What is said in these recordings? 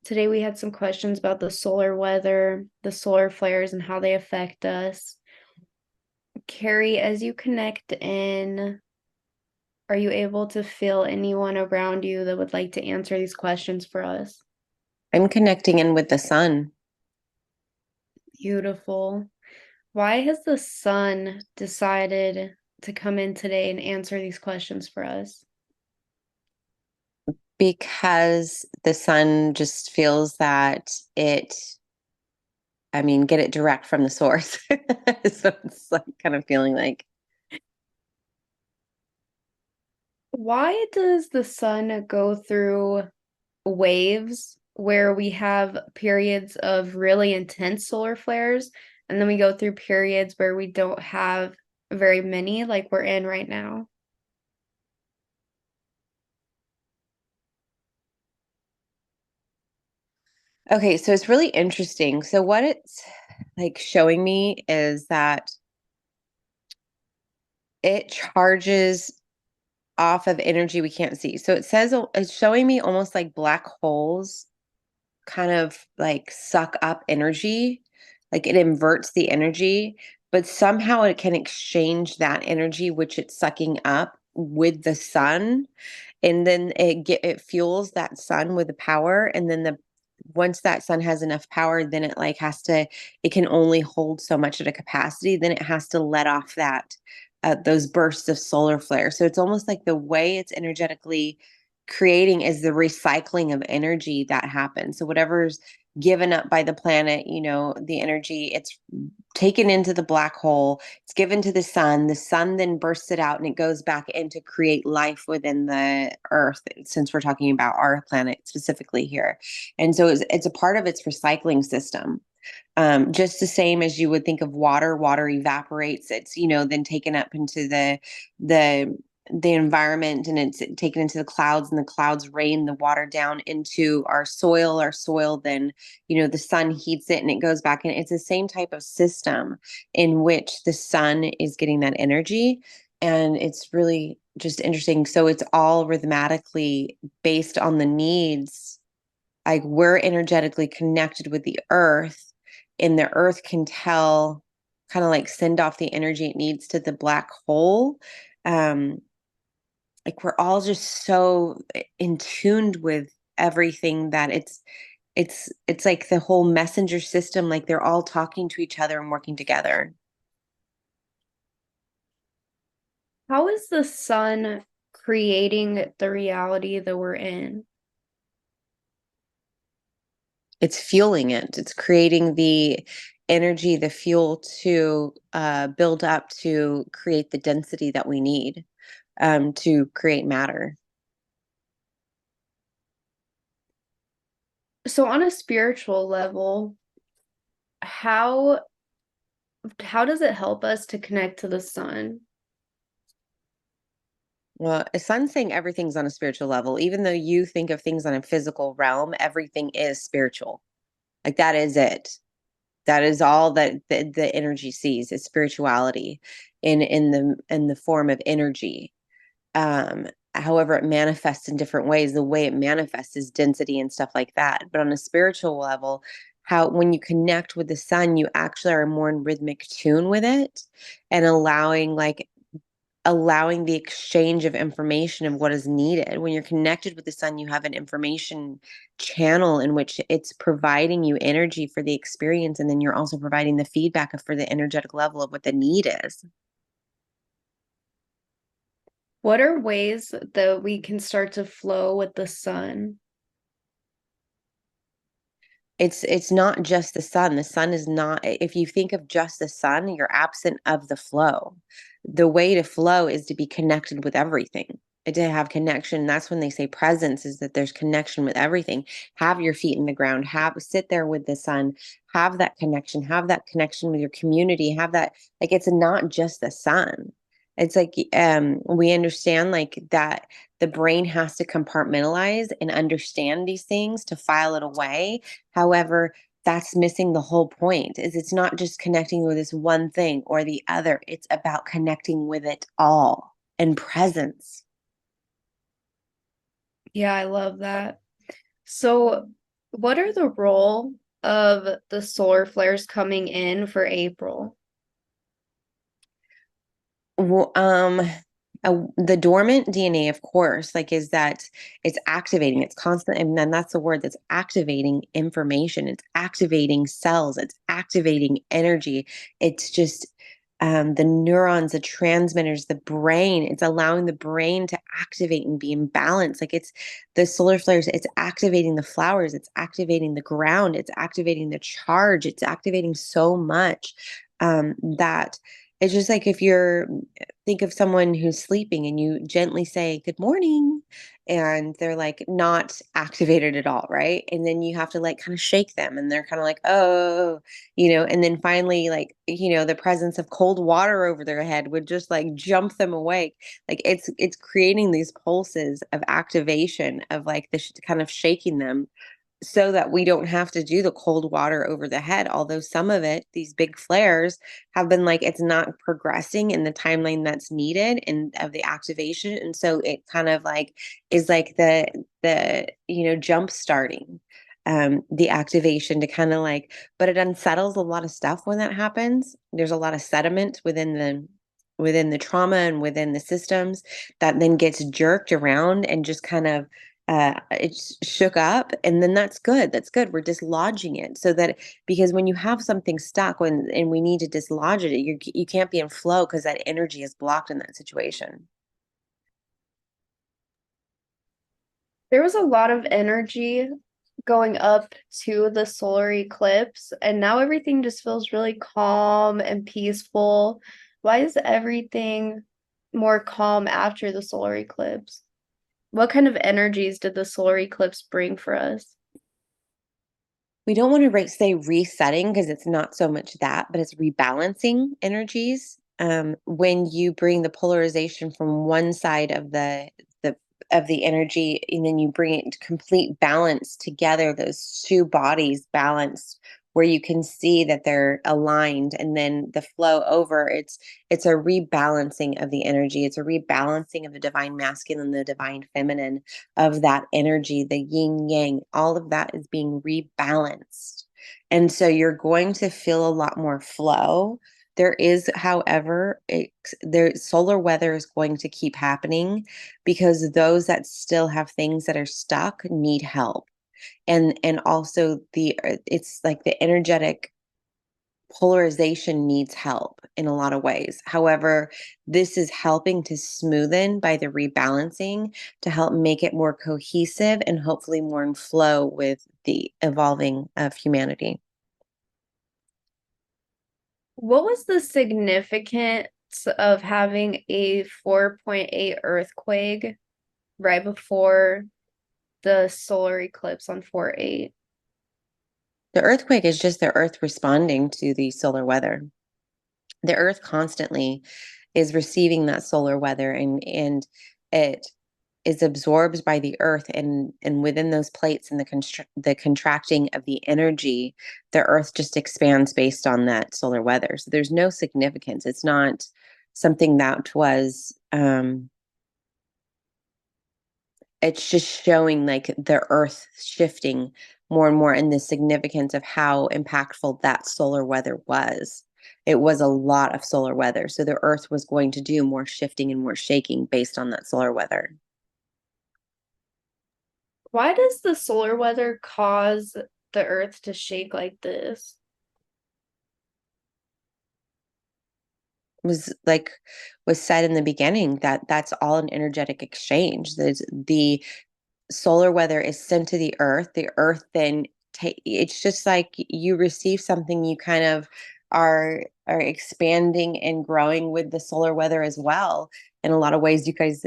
Today we had some questions about the solar weather, the solar flares, and how they affect us. Carrie, as you connect in, are you able to feel anyone around you that would like to answer these questions for us? I'm connecting in with the sun Beautiful. Why has the sun decided to come in today and answer these questions for us? because the sun just feels that get it direct from the source. So it's like kind of feeling like, Why does the sun go through waves where we have periods of really intense solar flares, and then we go through periods where we don't have very many, like we're in right now? okay, so it's really interesting. So what it's like showing me is that it charges off of energy we can't see. So it says it's showing me almost like black holes kind of like suck up energy, like it inverts the energy, but somehow it can exchange that energy which it's sucking up with the sun, and then it fuels that sun with the power, and then the once that sun has enough power, then it like has to it can only hold so much at a capacity, then it has to let off that those bursts of solar flare. So it's almost like the way it's energetically creating is the recycling of energy that happens. So whatever's given up by the planet, the energy, it's taken into the black hole, it's given to the sun then bursts it out and it goes back in to create life within the earth, since we're talking about our planet specifically here. And so it's a part of its recycling system. Just the same as you would think of water evaporates, it's then taken up into the the environment, and it's taken into the clouds, and the clouds rain the water down into our soil then the sun heats it and it goes back, and it's the same type of system in which the sun is getting that energy. And it's really just interesting. So it's all rhythmatically based on the needs, like we're energetically connected with the earth, and the earth can tell, kind of like send off the energy it needs to the black hole. um like we're all just so in tuned with everything that it's like the whole messenger system, like they're all talking to each other and working together. How is the sun creating the reality that we're in? It's fueling it, it's creating the energy, the fuel to build up to create the density that we need to create matter. So on a spiritual level, how how does it help us to connect to the sun? Well, a sun's saying everything's on a spiritual level. Even though you think of things on a physical realm, everything is spiritual. Like that is it. That is all that the energy sees is spirituality in the form of energy. Um, However, it manifests in different ways. The way it manifests is density and stuff like that. But on a spiritual level, how when you connect with the sun, you actually are more in rhythmic tune with it, and allowing the exchange of information of what is needed. When you're connected with the sun, you have an information channel in which it's providing you energy for the experience, and then you're also providing the feedback for the energetic level of what the need is. What are ways that we can start to flow with the sun? It's not just the sun. The sun is not, if you think of just the sun, you're absent of the flow. The way to flow is to be connected with everything, to have connection. That's when they say presence, is that there's connection with everything. Have your feet in the ground, have sit there with the sun, have that connection with your community, have that, like it's not just the sun. It's like we understand like that the brain has to compartmentalize and understand these things to file it away. However, that's missing the whole point, is it's not just connecting with this one thing or the other. It's about connecting with it all and presence. Yeah, I love that. So What are the role of the solar flares coming in for April? Well, the dormant DNA, of course, like is that it's activating, it's constant, and then that's the word that's activating information, it's activating cells, it's activating energy. It's just the neurons, the transmitters, the brain, it's allowing the brain to activate and be in balance. Like it's the solar flares, it's activating the flowers, it's activating the ground, it's activating the charge, it's activating so much that it's just like if you're think of someone who's sleeping and you gently say good morning and they're like not activated at all, right? And then you have to like kind of shake them and they're kind of like, oh, and then finally like, the presence of cold water over their head would just like jump them awake. Like it's creating these pulses of activation of like kind of shaking them so that we don't have to do the cold water over the head. Although some of it, these big flares, have been like it's not progressing in the timeline that's needed and of the activation. And so it kind of like is like the jump starting the activation to kind of like, but it unsettles a lot of stuff when that happens. There's a lot of sediment within the trauma and within the systems that then gets jerked around and just kind of it's shook up, and then that's good, we're dislodging it so that because when you have something stuck and we need to dislodge it, you can't be in flow because that energy is blocked in that situation. There was a lot of energy going up to the solar eclipse, and now everything just feels really calm and peaceful. Why is everything more calm after the solar eclipse? What kind of energies did the solar eclipse bring for us? We don't want to say resetting because it's not so much that, but it's rebalancing energies. When you bring the polarization from one side the of the energy, and then you bring it into complete balance together, those two bodies balanced, where you can see that they're aligned, and then the flow over. It's a rebalancing of the energy. It's a rebalancing of the divine masculine, the divine feminine of that energy, the yin yang, all of that is being rebalanced. And so you're going to feel a lot more flow. There is, however, solar weather is going to keep happening because those that still have things that are stuck need help. And also it's like the energetic polarization needs help in a lot of ways. However, this is helping to smoothen by the rebalancing to help make it more cohesive and hopefully more in flow with the evolving of humanity. What was the significance of having a 4.8 earthquake right before the solar eclipse on 4/8? The earthquake is just the earth responding to the solar weather. The earth constantly is receiving that solar weather, and it is absorbed by the earth, and within those plates and the contracting of the energy, the earth just expands based on that solar weather. So there's no significance. It's not something that was it's just showing like the earth shifting more and more, and the significance of how impactful that solar weather was. It was a lot of solar weather, so the earth was going to do more shifting and more shaking based on that solar weather. Why does the solar weather cause the earth to shake like this? Was like was said in the beginning, that that's all an energetic exchange. There's the solar weather is sent to the earth then it's just like you receive something, you kind of are expanding and growing with the solar weather as well. In a lot of ways, you guys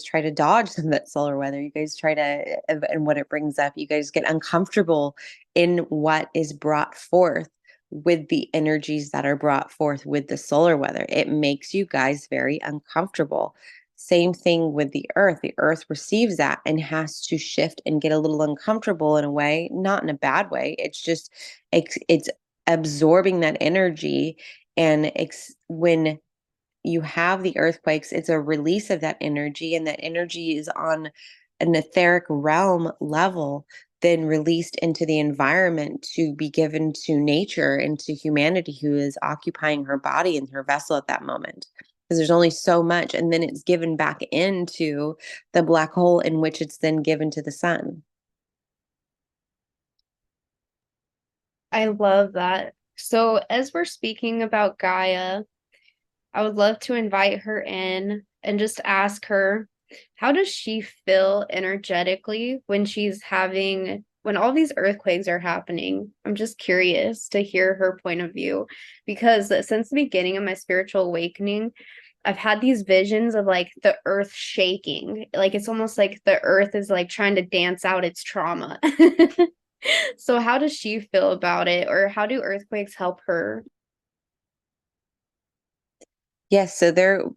try to dodge some of that solar weather, you guys try to, and what it brings up, you guys get uncomfortable in what is brought forth with the energies that are brought forth with the solar weather. It makes you guys very uncomfortable. Same thing with the earth. The earth receives that and has to shift and get a little uncomfortable in a way, not in a bad way. It's just it's absorbing that energy. And when you have the earthquakes, it's a release of that energy, and that energy is on an etheric realm level then released into the environment to be given to nature and to humanity who is occupying her body and her vessel at that moment. Because there's only so much, and then it's given back into the black hole in which it's then given to the sun. I love that. So, as we're speaking about Gaia, I would love to invite her in and just ask her, how does she feel energetically when when all these earthquakes are happening? I'm just curious to hear her point of view because since the beginning of my spiritual awakening, I've had these visions of like the earth shaking. Like it's almost like the earth is like trying to dance out its trauma. So, how does she feel about it, or how do earthquakes help her? Yes, so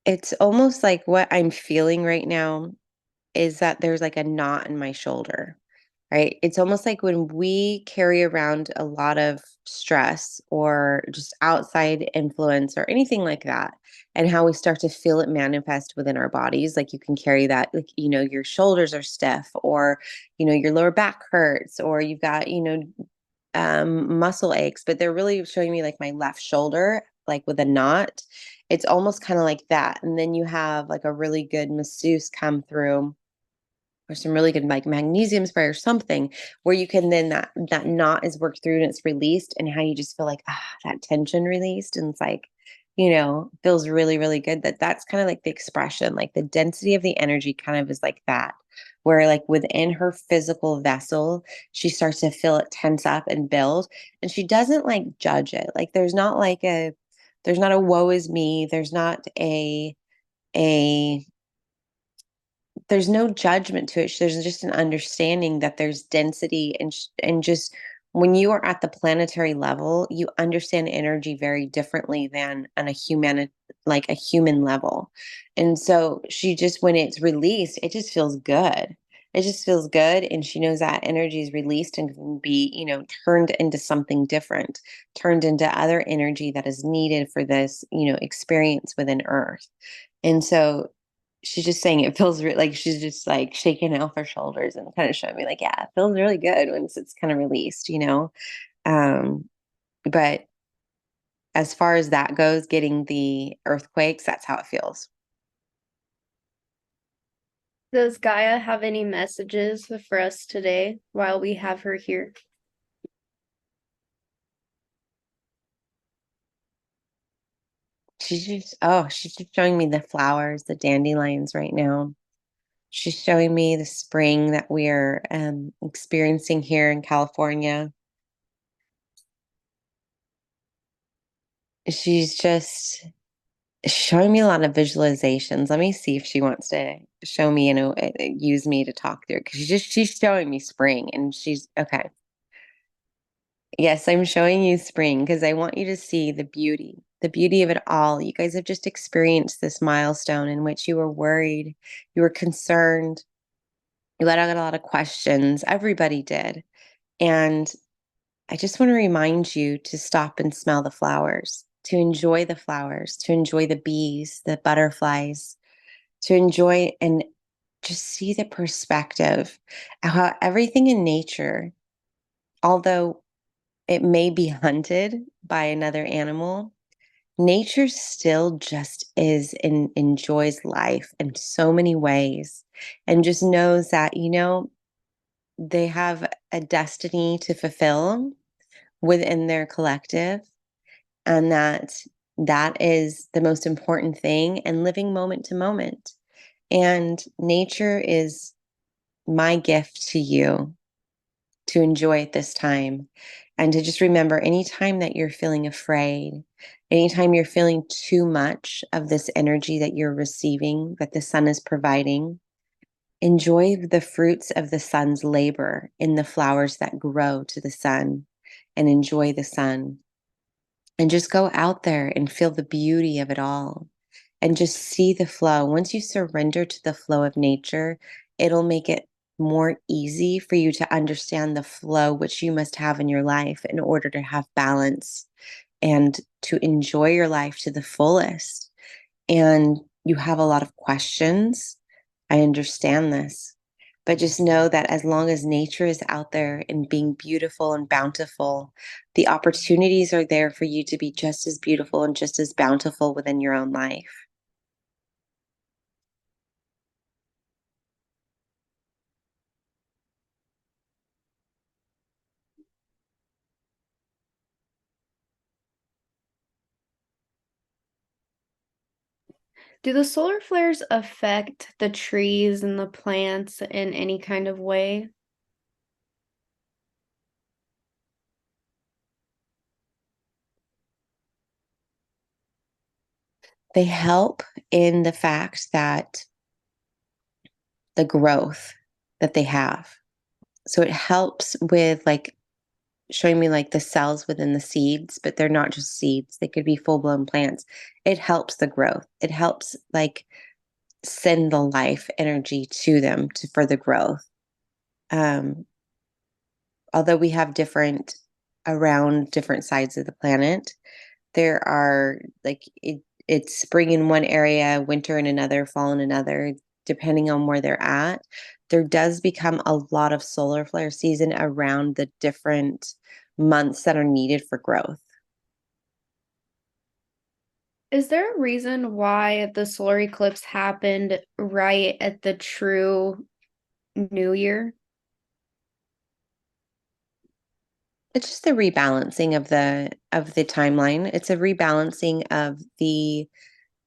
it's almost like what I'm feeling right now is that there's like a knot in my shoulder, right? It's almost like when we carry around a lot of stress or just outside influence or anything like that, and how we start to feel it manifest within our bodies. Like you can carry that, like, your shoulders are stiff, or, your lower back hurts, or you've got, muscle aches, but they're really showing me like my left shoulder, like with a knot. It's almost kind of like that. And then you have like a really good masseuse come through or some really good like magnesium spray or something where you can then that knot is worked through and it's released, and how you just feel like that tension released, and it's like, feels really really good. That's kind of like the expression, like the density of the energy kind of is like that, where like within her physical vessel she starts to feel it tense up and build, and she doesn't like judge it. Like there's not a woe is me, a there's no judgment to it. There's just an understanding that there's density, and just when you are at the planetary level, you understand energy very differently than on a human level. And so she just, when it's released, it just feels good. It just feels good, and she knows that energy is released and can be, turned into something different, turned into other energy that is needed for this, experience within Earth. And so she's just saying it feels like she's just like shaking off her shoulders and kind of showing me like, yeah, it feels really good once it's kind of released. Um, but as far as that goes, getting the earthquakes, that's how it feels. Does Gaia have any messages for us today while we have her here? She's just showing me the flowers, the dandelions right now. She's showing me the spring that we're experiencing here in California. She's just showing me a lot of visualizations. Let me see if she wants to show me, use me to talk through, because she's showing me spring, and she's okay. Yes, I'm showing you spring because I want you to see the beauty of it all. You guys have just experienced this milestone in which you were worried, you were concerned, you had a lot of questions. Everybody did. And I just want to remind you to stop and smell the flowers, to enjoy the bees, the butterflies, to enjoy and just see the perspective of how everything in nature, although it may be hunted by another animal, nature still just is and enjoys life in so many ways, and just knows that, they have a destiny to fulfill within their collective, and that is the most important thing, and living moment to moment. And nature is my gift to you to enjoy at this time, and to just remember, anytime that you're feeling afraid, anytime you're feeling too much of this energy that you're receiving, that the sun is providing, enjoy the fruits of the sun's labor in the flowers that grow to the sun, and enjoy the sun, and just go out there and feel the beauty of it all, and just see the flow. Once you surrender to the flow of nature, it'll make it more easy for you to understand the flow which you must have in your life in order to have balance and to enjoy your life to the fullest. And you have a lot of questions. I understand this. But just know that as long as nature is out there and being beautiful and bountiful, the opportunities are there for you to be just as beautiful and just as bountiful within your own life. Do the solar flares affect the trees and the plants in any kind of way? They help in the fact that the growth that they have. So it helps with like showing me like the cells within the seeds, but they're not just seeds. They could be full blown plants. It helps the growth. It helps like send the life energy to them to for the growth. Um, Although we have different around different sides of the planet, there are like it's spring in one area, winter in another, fall in another, depending on where they're at. There does become a lot of solar flare season around the different months that are needed for growth. Is there a reason why the solar eclipse happened right at the true New Year? It's just the rebalancing of the timeline. It's a rebalancing of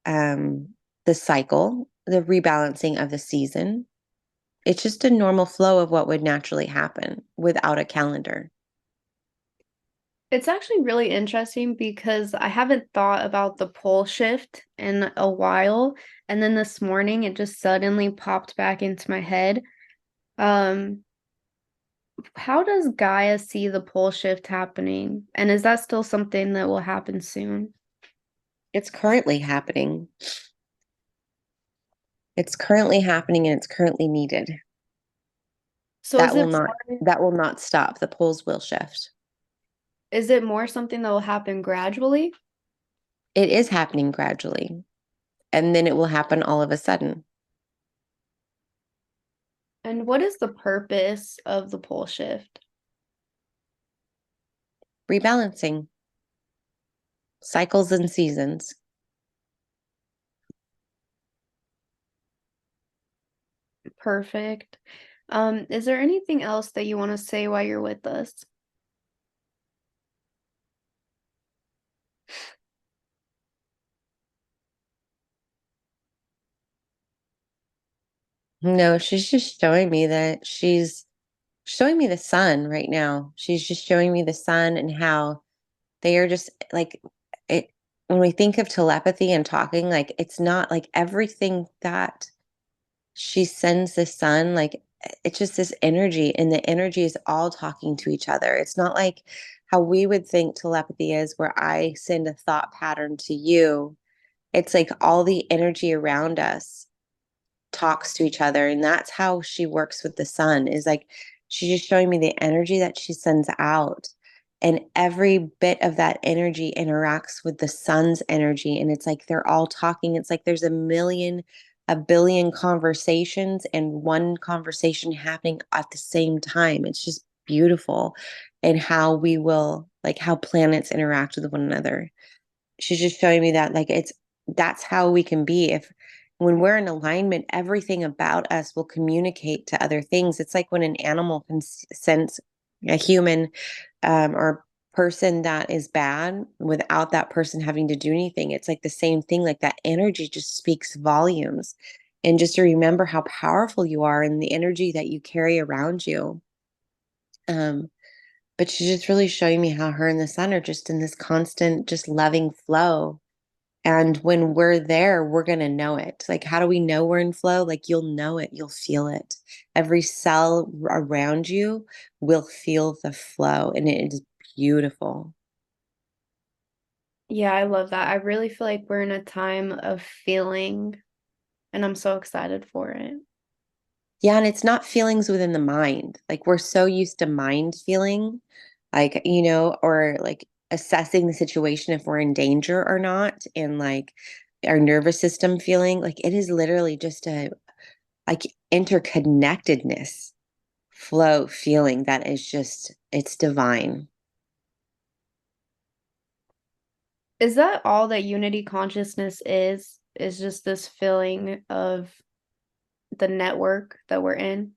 um the cycle, the rebalancing of the season. It's just a normal flow of what would naturally happen without a calendar. It's actually really interesting because I haven't thought about the pole shift in a while, and then this morning it just suddenly popped back into my head. Um, how does Gaia see the pole shift happening? And is that still something that will happen soon? It's currently happening. It's currently happening and it's currently needed. So That will not that will not stop. The poles will shift. is it more something that will happen gradually? It is happening gradually, and then it will happen all of a sudden. And what is the purpose of the pole shift? Rebalancing cycles and seasons. Perfect. Is there anything else that you want to say while you're with us? No, she's just showing me that she's showing me the sun right now. She's just showing me the sun and how they are just like it when we think of telepathy and talking, like it's not like everything that she sends the sun, like it's just this energy, and the energy is all talking to each other. It's not like how we would think telepathy is, where I send a thought pattern to you. It's like all the energy around us talks to each other, and that's how she works with the sun, is like she's just showing me the energy that she sends out, and every bit of that energy interacts with the sun's energy, and it's like they're all talking. It's like there's a billion conversations and one conversation happening at the same time. It's just beautiful. And how we will like how planets interact with one another. She's just showing me that like that's how we can be. If when we're in alignment, everything about us will communicate to other things. It's like when an animal can sense a human or person that is bad without that person having to do anything. It's like the same thing. Like that energy just speaks volumes. And just to remember how powerful you are and the energy that you carry around you. um but she's just really showing me how her and the sun are just in this constant just loving flow. And when we're there, we're going to know it. Like, how do we know we're in flow? Like, you'll know it, you'll feel it. Every cell around you will feel the flow, and it is beautiful. Yeah, I love that. I really feel like we're in a time of feeling, and I'm so excited for it. Yeah. And it's not feelings within the mind. Like, we're so used to mind feeling, like, or like assessing the situation if we're in danger or not. And like our nervous system feeling like it is literally just like interconnectedness, flow feeling that is just, it's divine. Is that all that unity consciousness is? Is just this feeling of the network that we're in?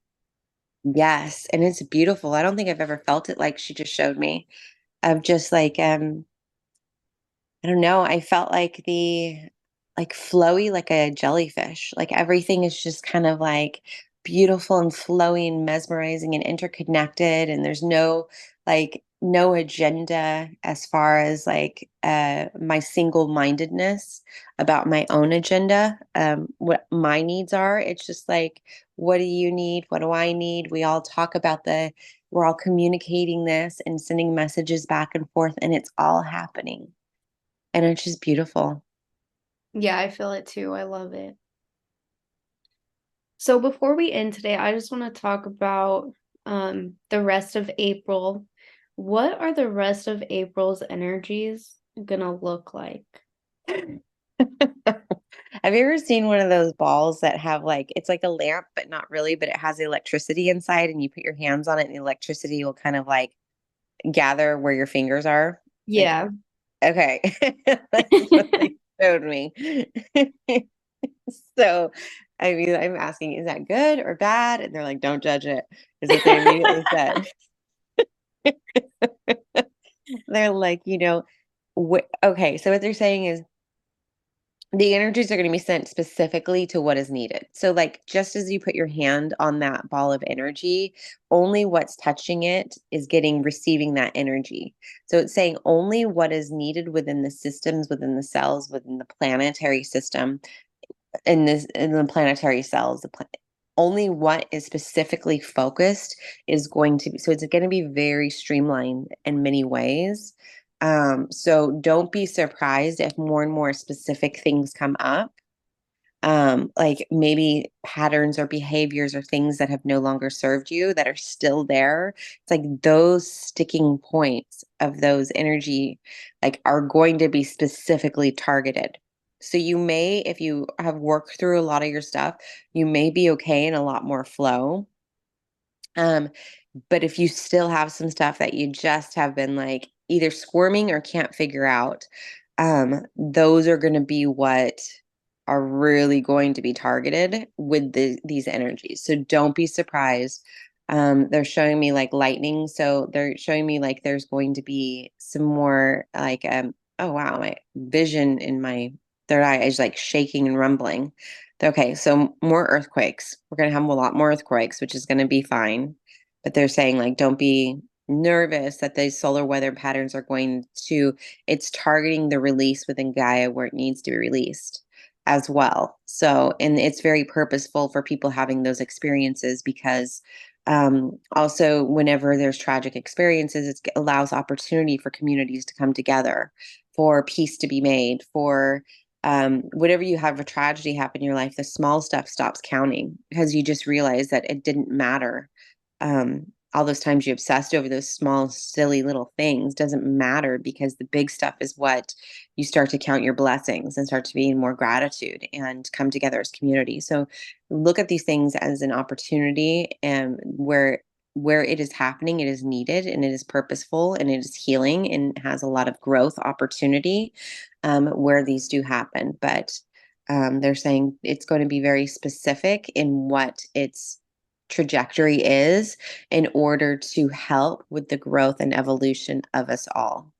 Yes. And it's beautiful. I don't think I've ever felt it like she just showed me, of just like, I don't know. I felt like like flowy, like a jellyfish. Like everything is just kind of like beautiful and flowy and mesmerizing and interconnected. And there's no agenda as far as like my single mindedness about my own agenda, what my needs are. It's just like, what do you need? What do I need? We all talk about we're all communicating this and sending messages back and forth, and it's all happening. And it's just beautiful. Yeah, I feel it too. I love it. So before we end today, I just want to talk about the rest of April. What are the rest of April's energies gonna look like? Have you ever seen one of those balls that have like, it's like a lamp, but not really, but it has electricity inside, and you put your hands on it and the electricity will kind of like gather where your fingers are? Like, Yeah. okay. That's what they showed me. So, I mean, I'm asking, is that good or bad? And they're like, don't judge it, is what they immediately said. They're like, okay, so what they're saying is the energies are going to be sent specifically to what is needed. So, like, just as you put your hand on that ball of energy, only what's touching it is receiving that energy. So, it's saying only what is needed within the systems, within the cells, within the planetary system, in the planetary cells, only what is specifically focused is going to be, so it's going to be very streamlined in many ways. So don't be surprised if more and more specific things come up, like maybe patterns or behaviors or things that have no longer served you that are still there. It's like those sticking points of those energy, like, are going to be specifically targeted. So you may, if you have worked through a lot of your stuff, you may be okay in a lot more flow. Um, but if you still have some stuff that you just have been like either squirming or can't figure out, those are going to be what are really going to be targeted with these energies. So don't be surprised. They're showing me like lightning. So they're showing me like there's going to be some more like, oh wow, my vision in my third eye is like shaking and rumbling. Okay, so more earthquakes. We're going to have a lot more earthquakes, which is going to be fine. But they're saying, like, don't be nervous that these solar weather patterns are it's targeting the release within Gaia where it needs to be released as well. So, and it's very purposeful for people having those experiences because also, whenever there's tragic experiences, it allows opportunity for communities to come together, for peace to be made, for whenever you have a tragedy happen in your life, the small stuff stops counting because you just realize that it didn't matter. All those times you obsessed over those small, silly little things doesn't matter because the big stuff is what you start to count your blessings and start to be in more gratitude and come together as community. So look at these things as an opportunity, and where it is happening, it is needed and it is purposeful and it is healing and has a lot of growth opportunity, where these do happen. But they're saying it's going to be very specific in what its trajectory is in order to help with the growth and evolution of us all.